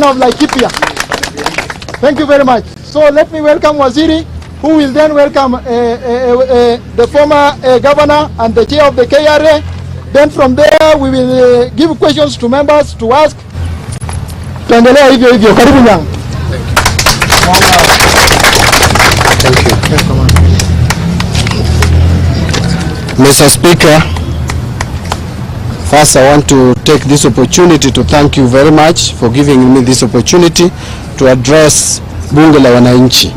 of Laikipia. Thank you very much. So let me welcome Waziri, who will then welcome the former governor and the chair of the KRA. Then from there we will give questions to members to ask. Tuendelea hivyo hivyo. Karibu nyang. Thank you. Mr. Speaker, first I want to take this opportunity to thank you very much for giving me this opportunity to address Bunge la Wananchi.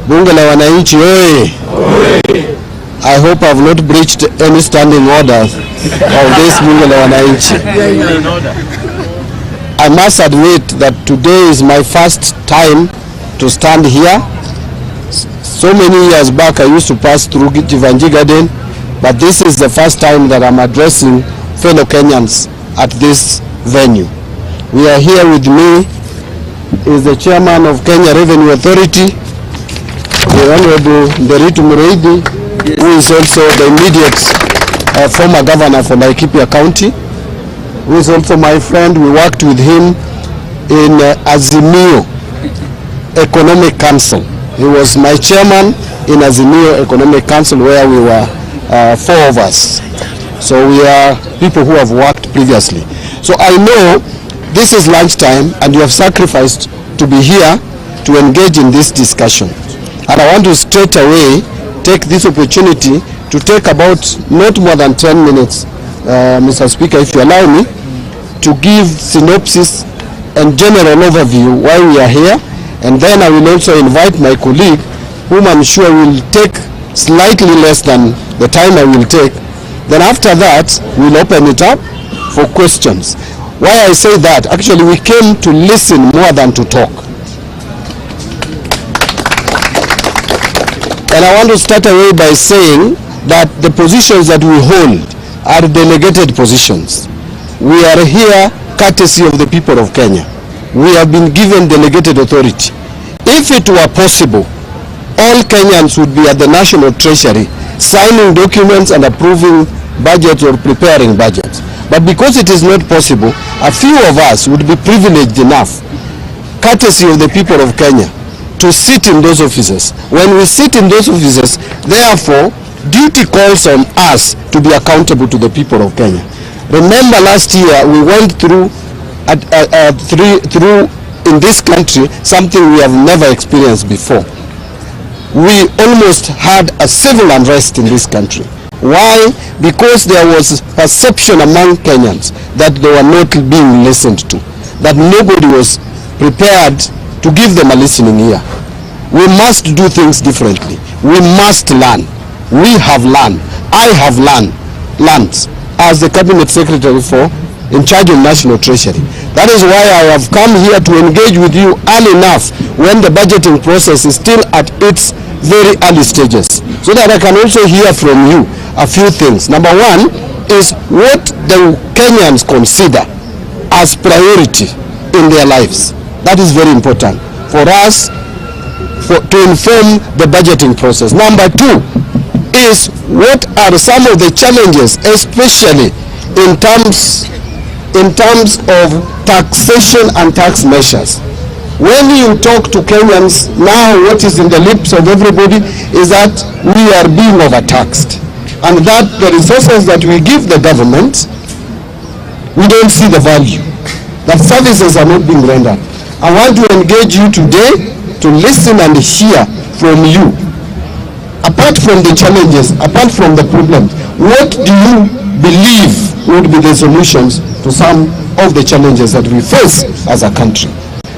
Bunge la Wananchi, oi! I hope I have not breached any standing orders of this Bunge la Wananchi. I must admit that today is my first time to stand here. So many years back I used to pass through Jeevanjee Garden, but this is the first time that I'm addressing fellow Kenyans at this venue. We are here with me is the chairman of Kenya Revenue Authority, the Honorable Mbadi, who is also the immediate former governor for Laikipia County, who is also my friend. We worked with him in Azimio Economic Council. He was my chairman in Azimio Economic Council, where we were 4 of us. So we are people who have worked previously. So I know this is lunchtime and you have sacrificed to be here to engage in this discussion. And I want to straight away take this opportunity to take about not more than 10 minutes, Mr. Speaker, if you allow me, to give synopsis and general overview why we are here. And then I will also invite my colleague, whom I'm sure will take slightly less than the time I will take. Then after that, we'll open it up for questions. Why I say that, actually we came to listen more than to talk. And I want to start away by saying that the positions that we hold are delegated positions. We are here courtesy of the people of Kenya. We have been given delegated authority. If it were possible, all Kenyans would be at the National Treasury signing documents and approving budgets or preparing budgets. But because it is not possible, a few of us would be privileged enough, courtesy of the people of Kenya, to sit in those offices. When we sit in those offices, therefore, duty calls on us to be accountable to the people of Kenya. Remember last year we went through in this country something we have never experienced before. We almost had a civil unrest in this country. Why? Because there was perception among Kenyans that they were not being listened to, that nobody was prepared to give them a listening ear. We must do things differently. We must learn. We have learned. I have learned as the Cabinet Secretary in charge of National Treasury. That is why I have come here to engage with you early enough when the budgeting process is still at its very early stages, so that I can also hear from you a few things. Number one is what the Kenyans consider as priority in their lives. That is very important for us to inform the budgeting process. Number two is what are some of the challenges, especially in terms of taxation and tax measures. When you talk to Kenyans now, what is in the lips of everybody is that we are being overtaxed, and that the resources that we give the government, we don't see the value, that services are not being rendered. I want to engage you today to listen and hear from you. Apart from the challenges, apart from the problems, what do you believe would be the solutions to some of the challenges that we face as a country?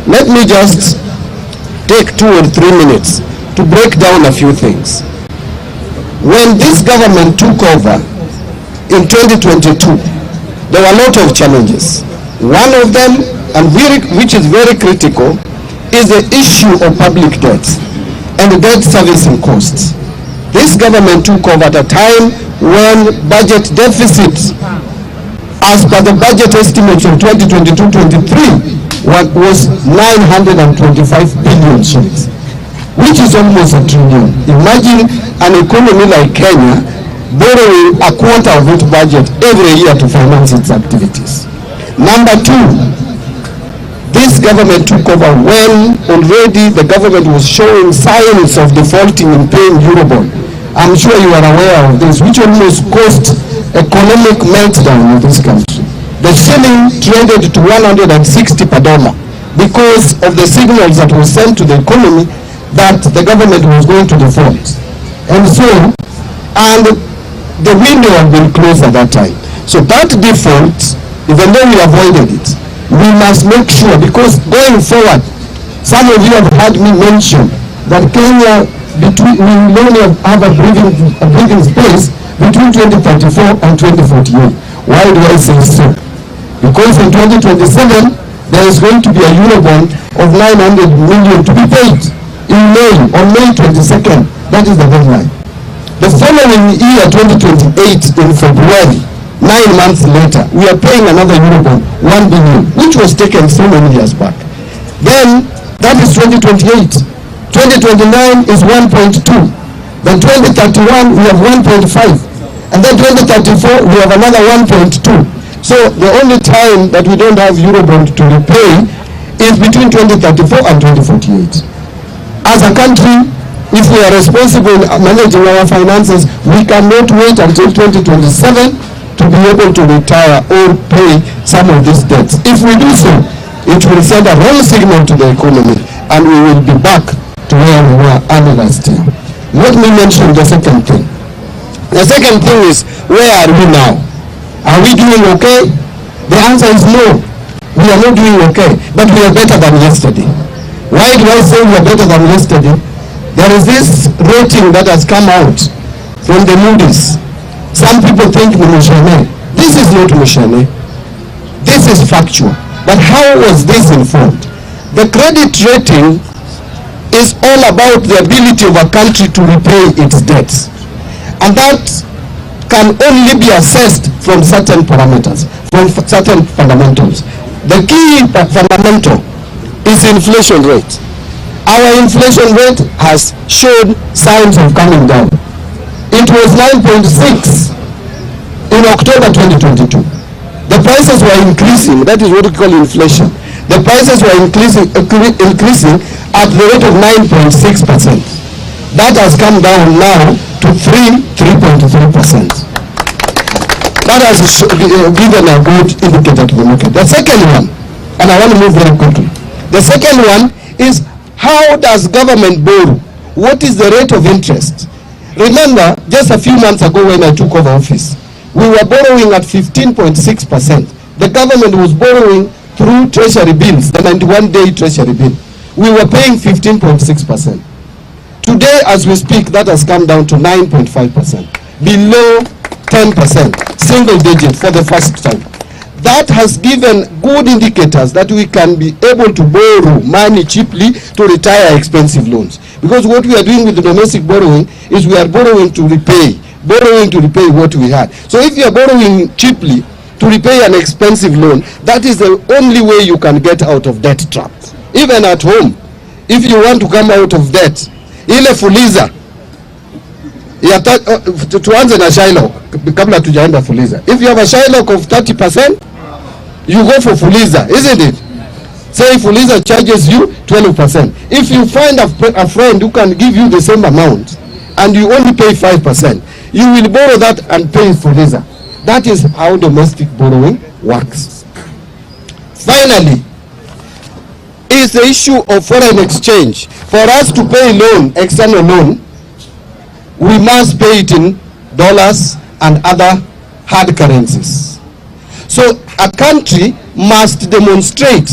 Let me just take 2 or 3 minutes to break down a few things. When this government took over in 2022, there were a lot of challenges. One of them, and which is very critical, is the issue of public debts and the debt servicing costs. This government took over at a time when budget deficits, as per the budget estimates of 2022-23, was 925 billion shillings, which is almost $1 trillion. Imagine an economy like Kenya borrowing a quarter of its budget every year to finance its activities. Number two, government took over when already the government was showing signs of defaulting in paying Eurobond. I'm sure you are aware of this, which almost caused economic meltdown in this country. The shilling traded to 160 per dollar because of the signals that were sent to the economy that the government was going to default. And so, and the window had been closed at that time. So that default, even though we avoided it, we must make sure, because going forward, some of you have heard me mention that Kenya, we only have a breathing space between 2034 and 2048. Why do I say so? Because in 2027, there is going to be a Eurobond of 900 million to be paid in May, on May 22nd. That is the deadline. The following year, 2028, in February, 9 months later, we are paying another Eurobond, 1 billion, which was taken so many years back. Then, that is 2028. 2029 is 1.2. Then 2031, we have 1.5. And then 2034, we have another 1.2. So the only time that we don't have Eurobond to repay is between 2034 and 2048. As a country, if we are responsible in managing our finances, we cannot wait until 2027 to be able to retire or pay some of these debts. If we do so, it will send a wrong signal to the economy and we will be back to where we were early last year. Let me mention the second thing. The second thing is, where are we now? Are we doing okay? The answer is no. We are not doing okay, but we are better than yesterday. Why do I say we are better than yesterday? There is this rating that has come out from the Moody's. Some people think Mushane. This is not Mushane. This is factual. But how was this informed? The credit rating is all about the ability of a country to repay its debts. And that can only be assessed from certain parameters, from certain fundamentals. The key fundamental is inflation rate. Our inflation rate has shown signs of coming down. It was 9.6 in October 2022. The prices were increasing. That is what we call inflation. The prices were increasing at the rate of 9.6%. That has come down now to 3.3%. That has given a good indicator to the market. The second one, and I want to move very quickly. The second one is, how does government borrow? What is the rate of interest? Remember, just a few months ago when I took over office, we were borrowing at 15.6%. The government was borrowing through treasury bills, the 91-day treasury bill. We were paying 15.6%. Today, as we speak, that has come down to 9.5%, below 10%, single digit for the first time. That has given good indicators that we can be able to borrow money cheaply to retire expensive loans. Because what we are doing with the domestic borrowing is we are borrowing to repay what we had. So if you are borrowing cheaply to repay an expensive loan, that is the only way you can get out of debt trap. Even at home, if you want to come out of debt, ile fuliza tuanze na Shylock kabla tujaenda fuliza. If you have a Shylock of 30%, you go for fuliza, isn't it? Say fuliza charges you 12%. If you find a friend who can give you the same amount and you only pay 5%, you will borrow that and pay fuliza. That is how domestic borrowing works. Finally, is the issue of foreign exchange. For us to pay loan, external loan, we must pay it in dollars and other hard currencies. So a country must demonstrate